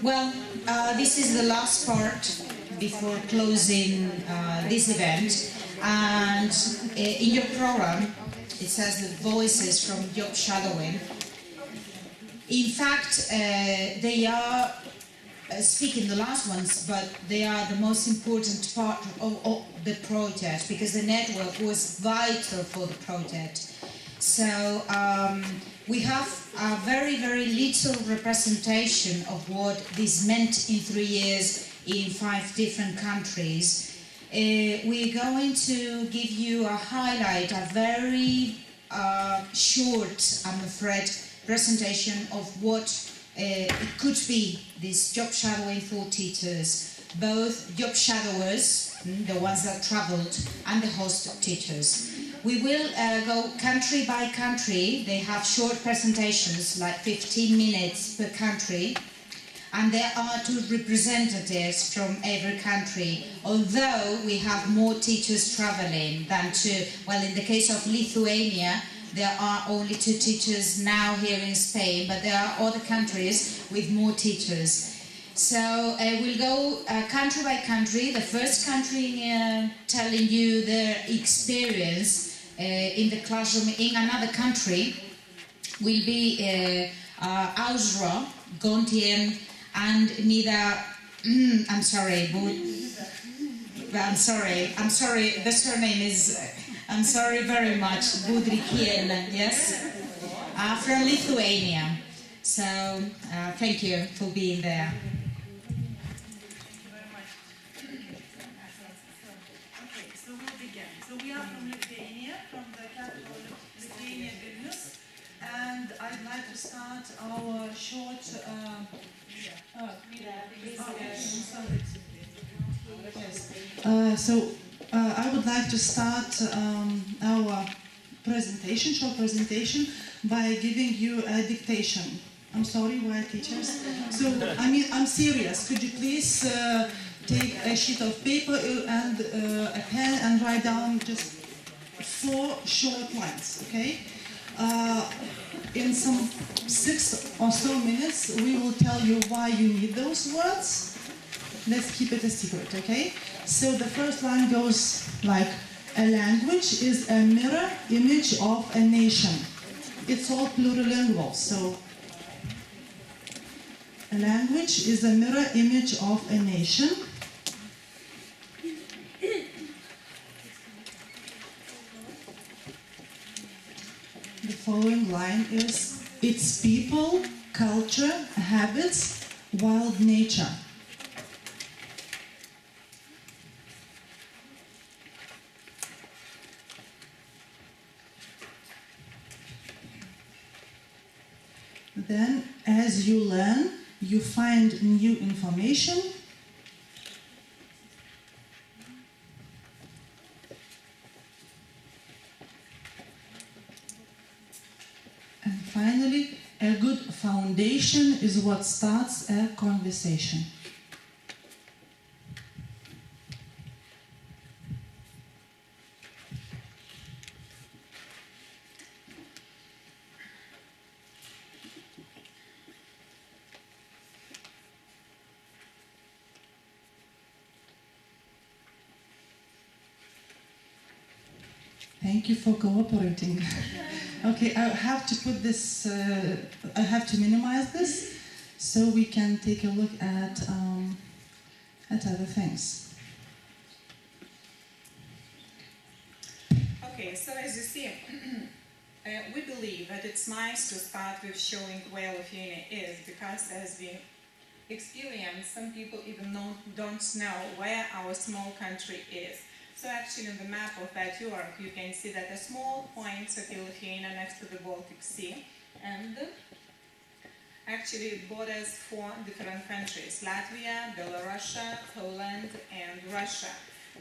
Well, this is the last part before closing this event, and in your program it says the voices from job shadowing. In fact, they are speaking the last ones, but they are the most important part of the project because the network was vital for the project. So we have a very, very little representation of what this meant in 3 years in 5 different countries. We're going to give you a highlight, a very short, I'm afraid, presentation of what it could be this job shadowing for teachers, both job shadowers, the ones that traveled, and the host teachers. We will go country by country. They have short presentations, like 15 minutes per country, and there are 2 representatives from every country, although we have more teachers traveling than 2. Well, in the case of Lithuania, there are only 2 teachers now here in Spain, but there are other countries with more teachers. So we'll go country by country. The first country telling you their experience in the classroom in another country will be Ausra, Gontien, and Nida. I'm sorry, the surname is. I'm sorry very much, Budrikien, yes, from Lithuania. So thank you for being there. Okay, so we'll begin. So we are from Lithuania, from the capital of Lithuania, Vilnius, and I'd like to start our short. I would like to start our presentation, short presentation, by giving you a dictation. I'm sorry, why teachers? So, I'm serious. Could you please take a sheet of paper and a pen and write down just 4 short lines, okay? In some 6 or so minutes, we will tell you why you need those words. Let's keep it a secret, okay? So the first line goes like, a language is a mirror image of a nation. It's all plurilingual, so a language is a mirror image of a nation. The following line is, its people, culture, habits, wild nature. Then, as you learn, you find new information. And finally, a good foundation is what starts a conversation. Thank you for cooperating. Okay, I have to put this, I have to minimize this so we can take a look at other things. Okay, so as you see, we believe that it's nice to start with showing where Lithuania is, because as we experience, some people even don't know where our small country is. So actually on the map of that Europe, you can see that a small point of Lithuania next to the Baltic Sea, and actually it borders 4 different countries: Latvia, Belarus, Poland, and Russia.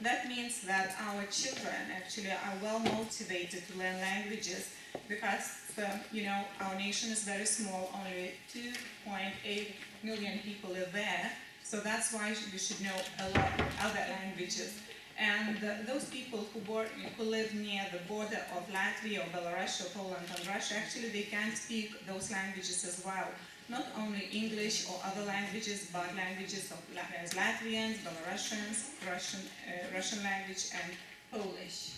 That means that our children actually are well motivated to learn languages because, our nation is very small, only 2.8 million people live there. So that's why we should know a lot of other languages. And those people who live near the border of Latvia or Belarus or Poland and Russia, actually they can speak those languages as well. not only English or other languages, but languages of as Latvians, Belarusians, Russian language, and Polish.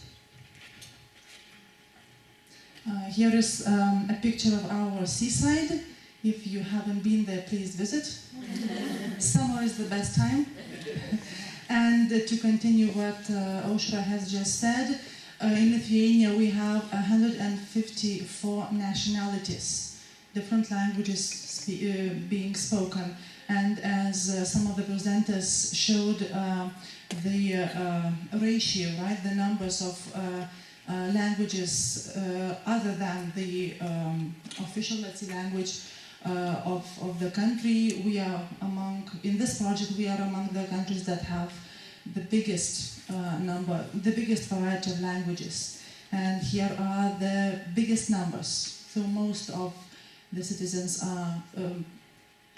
Here is a picture of our seaside. If you haven't been there, please visit. Summer is the best time. And to continue what Aušra has just said, in Lithuania we have 154 nationalities, different languages being spoken. And as some of the presenters showed, the ratio, right, the numbers of languages other than the official, let's say, language of the country, we are among, in this project, we are among the countries that have the biggest the biggest variety of languages. And here are the biggest numbers. So most of the citizens are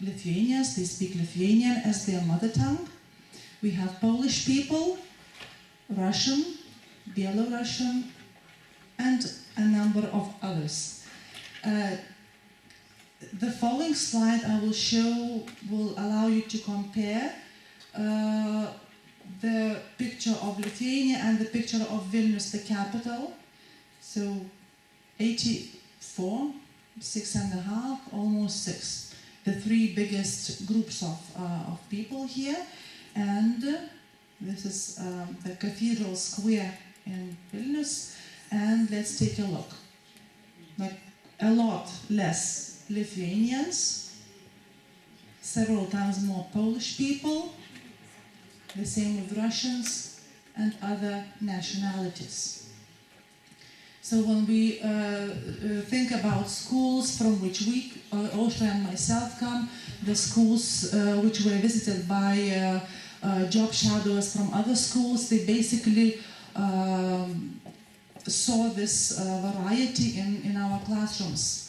Lithuanians, they speak Lithuanian as their mother tongue. We have Polish people, Russian, Belarusian, and a number of others. The following slide I will show will allow you to compare the picture of Lithuania and the picture of Vilnius, the capital. So 84, 6.5, almost 6. The three biggest groups of people here. And this is the Cathedral Square in Vilnius. And let's take a look. Like a lot less Lithuanians, several times more Polish people, the same with Russians and other nationalities. So when we think about schools from which we, Aušra and myself, come, the schools which were visited by job shadowers from other schools, they basically saw this variety in our classrooms.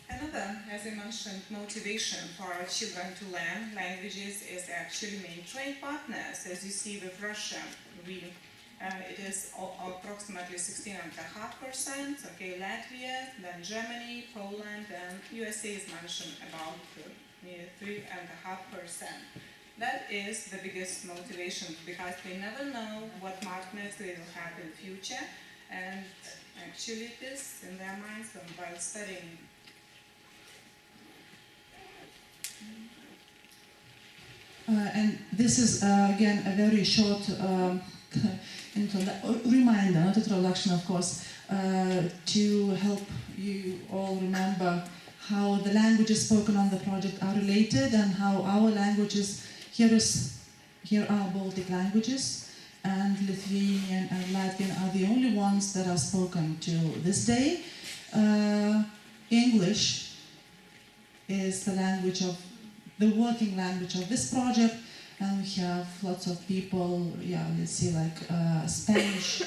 Another, as I mentioned, motivation for our children to learn languages is actually main trade partners. As you see with Russia, it is approximately 16.5%. Okay, Latvia, then Germany, Poland, and USA is mentioned about 3.5%. That is the biggest motivation because they never know what partners they will have in the future, and actually it is in their minds while studying. And this is again a very short reminder, not introduction of course, to help you all remember how the languages spoken on the project are related and how our languages, here are Baltic languages, and Lithuanian and Latvian are the only ones that are spoken to this day. English is the language of the working language of this project, and we have lots of people, let's see, like Spanish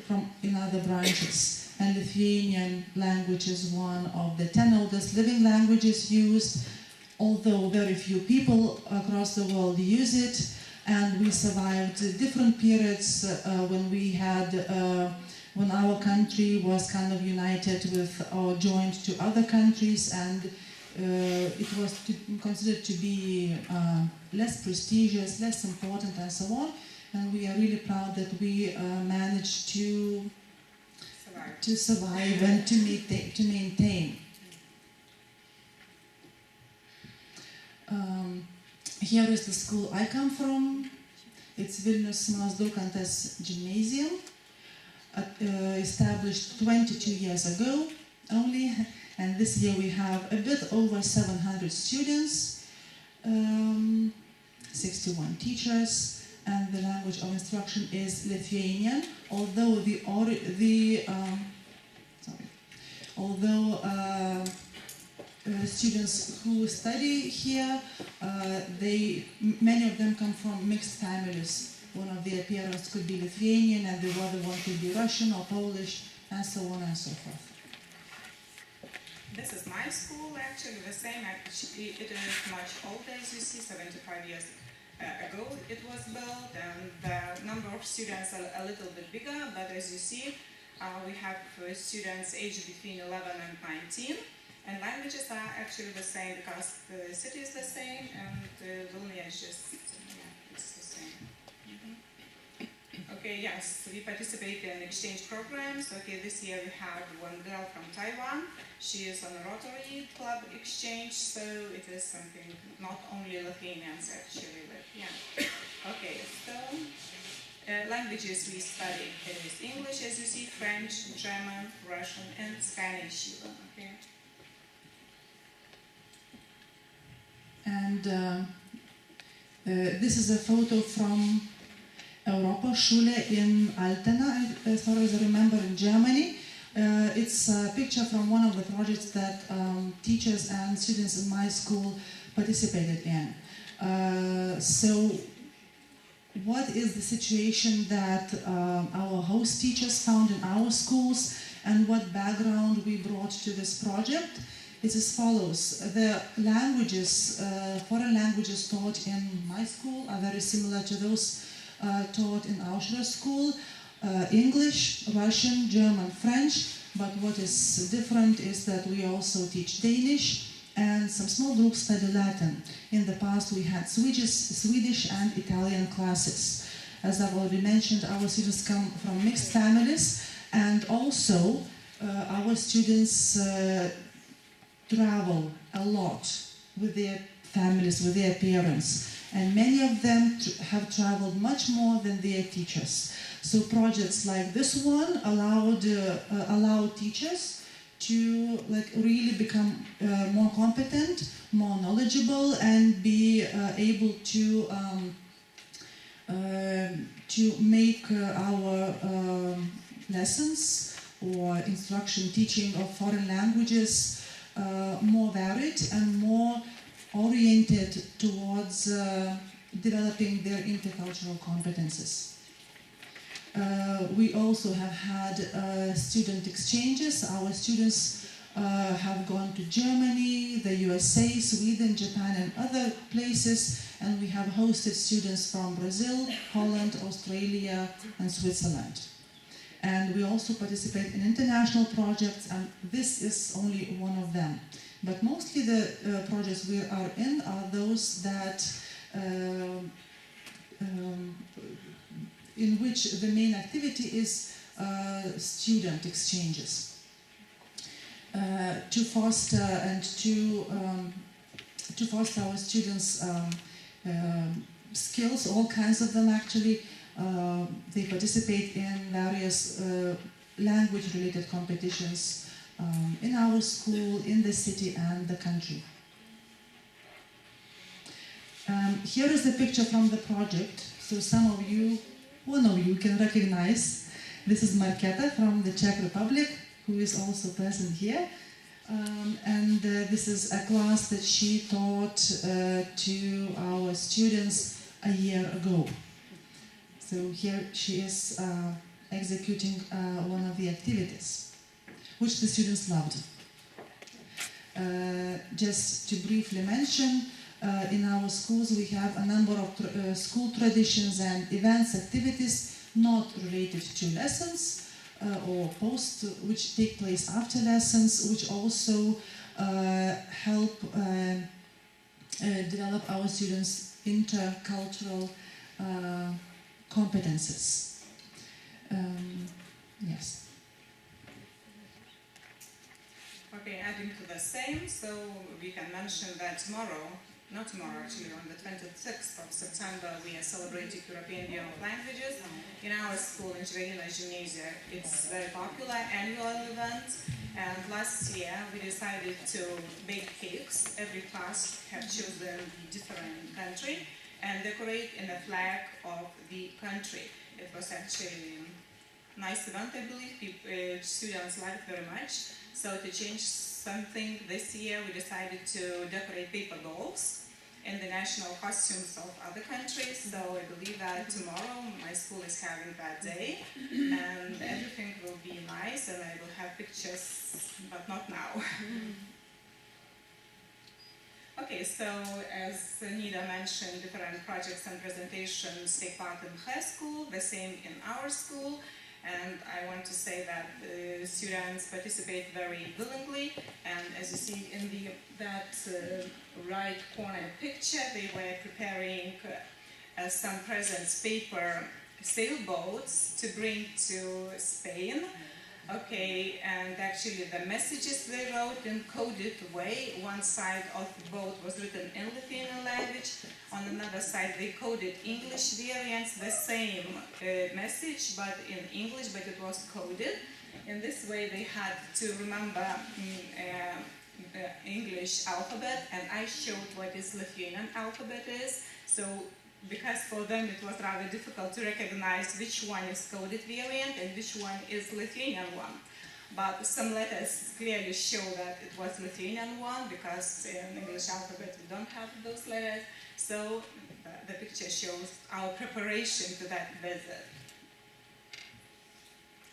from in other branches, and Lithuanian language is one of the 10 oldest living languages used, although very few people across the world use it, and we survived different periods when we had, when our country was kind of united with or joined to other countries, and it was considered to be less prestigious, less important, and so on. And we are really proud that we managed to survive and to maintain. Here is the school I come from. It's Vilnius Simonas Daukantas Gymnasium, established 22 years ago only. And this year we have a bit over 700 students, 61 teachers, and the language of instruction is Lithuanian. Although students who study here, many of them come from mixed families. One of their parents could be Lithuanian, and the other one could be Russian or Polish, and so on and so forth. This is my school, actually the same. Actually, it is much older, as you see, 75 years ago it was built, and the number of students are a little bit bigger, but as you see, we have students aged between 11 and 19. And languages are actually the same because the city is the same and Vilnius is just, yeah, it's the same. Okay, yes, we participate in exchange programs. Okay, this year we have one girl from Taiwan. She is on a Rotary Club exchange, so it is something not only Lithuanians actually live. Yeah. Okay, so languages we study. It is English, as you see, French, German, Russian, and Spanish even. Okay. And this is a photo from Europa Schule in Altena, as far as I remember, in Germany. It's a picture from one of the projects that teachers and students in my school participated in. So what is the situation that our host teachers found in our schools and what background we brought to this project? It's as follows. The languages, foreign languages taught in my school are very similar to those taught in Auschwitz school. English, Russian, German, French, but what is different is that we also teach Danish and some small groups study Latin. In the past we had Swedish and Italian classes. As I've already mentioned, our students come from mixed families, and also our students travel a lot with their families, with their parents, and many of them have traveled much more than their teachers. So projects like this one allow teachers to really become more competent, more knowledgeable, and be able to make our lessons or instruction teaching of foreign languages more varied and more oriented towards developing their intercultural competences. We also have had student exchanges. Our students have gone to Germany, the USA, Sweden, Japan, and other places, and we have hosted students from Brazil, Holland, Australia, and Switzerland. And we also participate in international projects, and this is only one of them. But mostly the projects we are in are those that in which the main activity is student exchanges. To foster and to foster our students' skills, all kinds of them actually, they participate in various language-related competitions in our school, in the city, and the country. Here is a picture from the project. So some of you, one of you can recognize. This is Marketa from the Czech Republic, who is also present here. And this is a class that she taught to our students a year ago. So here she is executing one of the activities, which the students loved. Just to briefly mention, in our schools we have a number of school traditions and events, activities not related to lessons or post, which take place after lessons, which also help develop our students' intercultural competences. Yes. Okay, adding to the same, so we can mention that tomorrow, not tomorrow actually, on the 26th of September, we are celebrating European Year of Languages in our school in Žvėryno Gymnasium. It's a very popular annual event, and last year we decided to bake cakes. Every class have chosen a different country and decorate in the flag of the country. It was actually a nice event, I believe. Students liked very much. So to change something this year, we decided to decorate paper dolls in the national costumes of other countries. So I believe that tomorrow my school is having that day, and everything will be nice, and I will have pictures, but not now. Okay, so as Nida mentioned, different projects and presentations take part in her school, the same in our school. and I want to say that the students participate very willingly, and as you see in that right corner picture, they were preparing some presents, paper sailboats to bring to Spain. Okay, and actually the messages they wrote in coded way. One side of the boat was written in Lithuanian language, on another side they coded English variants, the same message but in English, but it was coded. In this way they had to remember the English alphabet, and I showed what is Lithuanian alphabet is. So because for them it was rather difficult to recognize which one is coded variant and which one is Lithuanian one. But some letters clearly show that it was Lithuanian one, because in English alphabet we don't have those letters. So the picture shows our preparation to that visit.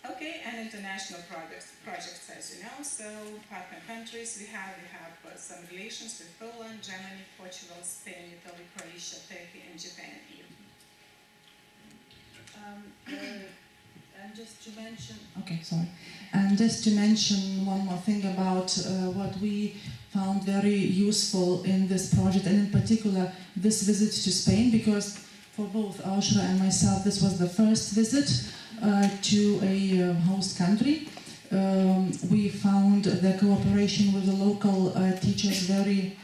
Okay, and international projects, as you know, so partner countries we have some relations with Poland, Germany, Portugal, Spain, Italy, Croatia, Turkey, and Japan even. And just to mention one more thing about what we found very useful in this project, and in particular this visit to Spain, because for both Aushra and myself this was the first visit to a host country. We found the cooperation with the local teachers very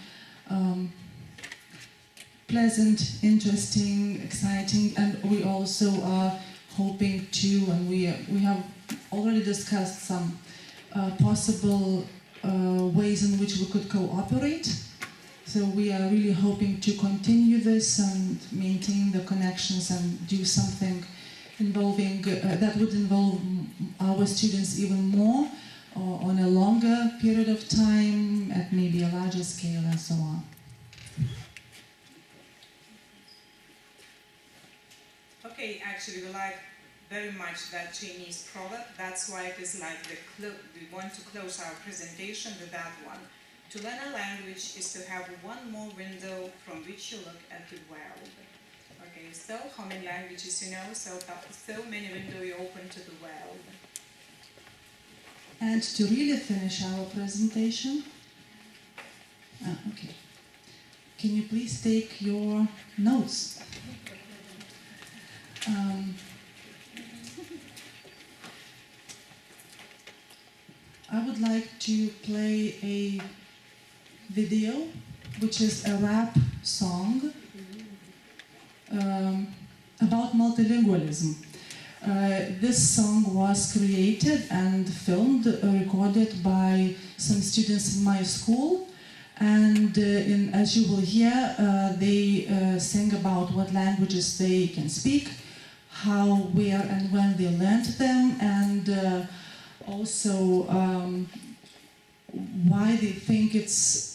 pleasant, interesting, exciting, and we also are hoping to, and we have already discussed some possible ways in which we could cooperate. So we are really hoping to continue this and maintain the connections and do something involving that would involve our students even more, or on a longer period of time, at maybe a larger scale, and so on. Okay, actually we like very much that Chinese product. That's why it is like we want to close our presentation with that one. To learn a language is to have one more window from which you look at the world. Okay, so how many languages you know? So many windows you open to the world. And to really finish our presentation, okay, can you please take your notes? I would like to play a video, which is a rap song about multilingualism. This song was created and filmed, recorded by some students in my school, and as you will hear, they sing about what languages they can speak, how, where and when they learned them, and also why they think it's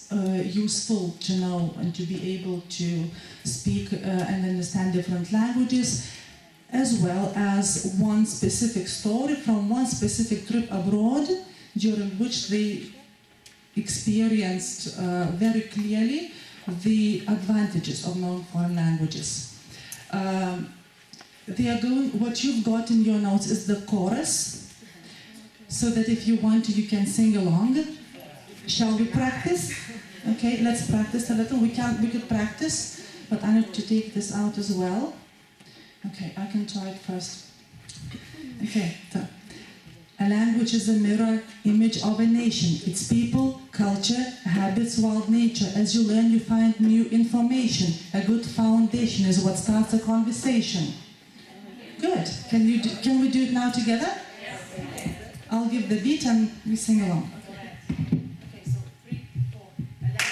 useful to know and to be able to speak and understand different languages, as well as one specific story from one specific trip abroad, during which they experienced very clearly the advantages of knowing foreign languages. What you've got in your notes is the chorus, so that if you want to, you can sing along. Shall we practice? Okay, let's practice a little. We could practice, but I need to take this out as well. Okay, I can try it first. Okay, so a language is a mirror image of a nation, its people, culture, habits, wild nature. As you learn, you find new information. A good foundation is what starts a conversation. Good. Can we do it now together? I'll give the beat and we sing along. Okay, so 3, 4. A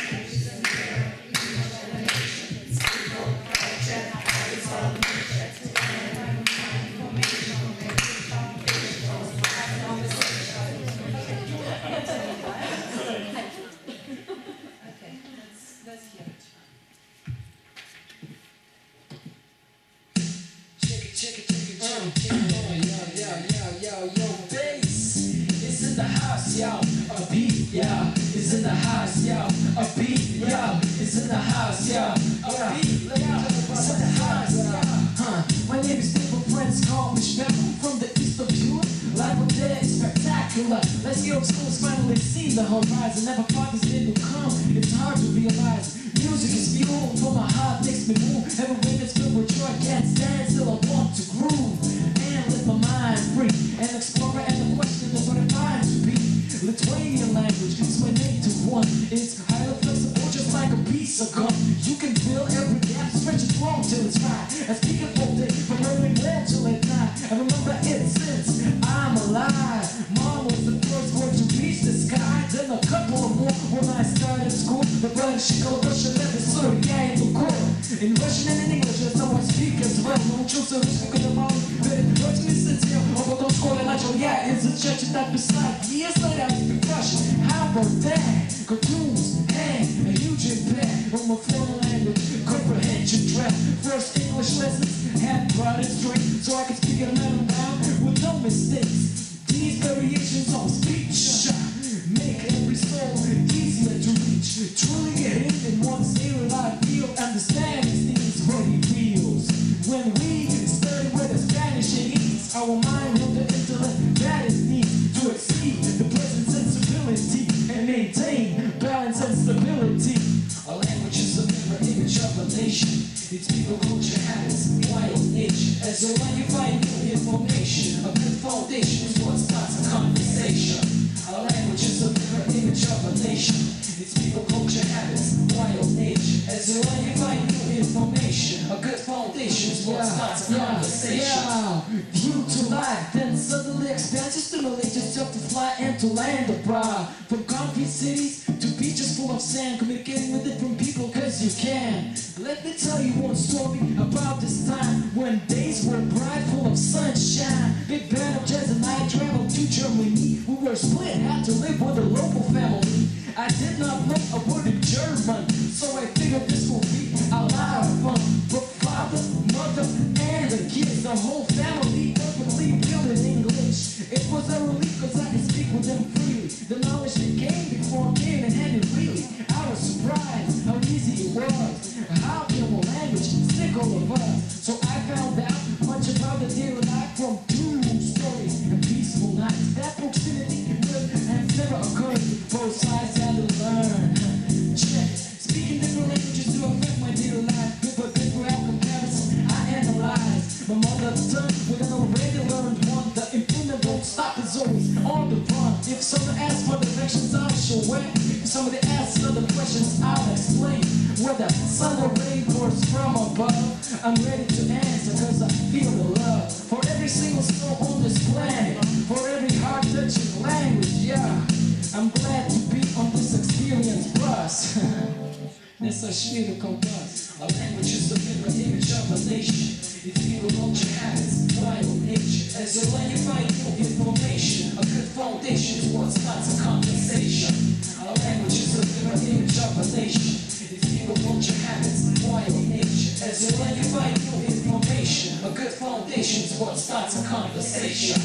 language is a mirror, image of a nation, its people, culture, habits, wild nature. As you learn, you find information. A good foundation is what starts a conversation. Okay, let's hear it. Check it. Yo, bass is in the house, yo. A beat, yo, is in the house, yo. A beat, yo, is in the house, yo. A beat, yo, is in the house, yo. My name is Stable Friends, call me Schmeck from the east of Europe. spectacular. Let's get up schools finally seen the horizon. Never thought this day would come. It's hard to realize. Music is fuel for my heart, makes me move. Every way that's filled with joy, can't stand still. I want to groove and let my mind free and explore and the question is what it finds to be. Lithuanian language is my native one. It's highly flexible, just like a piece of gum. You can fill every gap, stretch it long till it's right. I speak it all day, from early morning till at night. I remember it since I'm alive. Mom was the first one to reach the sky. Then a couple of more when I started school. The brother she called Russian episode, yeah, in the core. In Russian and in English, that's how I speak as well. Научился русскому каналу, перед этим сидел. А потом в школе начал я изучать и так писать. Yes, I speak Russian. How about that? Cartoons had a huge impact on my foreign language comprehension track. First English lessons had brought it straight, so I could speak it loud with no mistakes. These variations of speech make every soul easier to reach. Truly get him in one's daily life, feel, understand his needs, what he feels. When we study with the Spanish in ease, our mind will the intellect that it needs to exceed the present sensibility and maintain balance and stability. Our language is a mirror image of a nation. Its people, culture, habits, wild nature. As you learn, you find new information. A good foundation is what starts a conversation. Our language is a mirror image of a nation. Its people, culture, habits, wild nature. As you learn, you find new information. A good foundation is what starts a conversation. View to life, then suddenly expands. You stimulate yourself to fly and to land abroad. From concrete cities to beaches full of sand, communicating with different people cause you can. Let me tell you one story about this time when days were bright, full of sunshine. Big band of jazz and I traveled to Germany. We were split, had to live with a local family. I did not know a word of German, so I figured this would be a lot of fun. But father, mother, and the kids, the whole family perfectly built in English. It was a relief cause I could speak with them freely. The knowledge that came before came in handy really. I was surprised how easy it was. How can a language stick all of us? So I found out much about the daily life from two stories and peaceful nights. That proximity has never occurred. Both sides had to learn. Check. Speaking different languages to affect my daily life. With a good graph comparison, I analyze my mother tongue with an already learned one. The improvement won't stop, is always on the run. If someone asks for directions, I'll show where. If somebody asks other questions, I'll explain. Whether sun or rain pours from above, I'm ready to answer cause I feel the love. For every single soul on this planet, for every heart-touching language, yeah. I'm glad to be on this experience bus. Nessa shvira bus. Our language is the mirror image of a nation. Its people, culture, habits, wild nature. As you learn, you find new information. A good foundation is what starts a conversation. Our language is the mirror image of a nation. Its people, culture, habits, wild nature. As you learn, you find new information. A good foundation is what starts a conversation.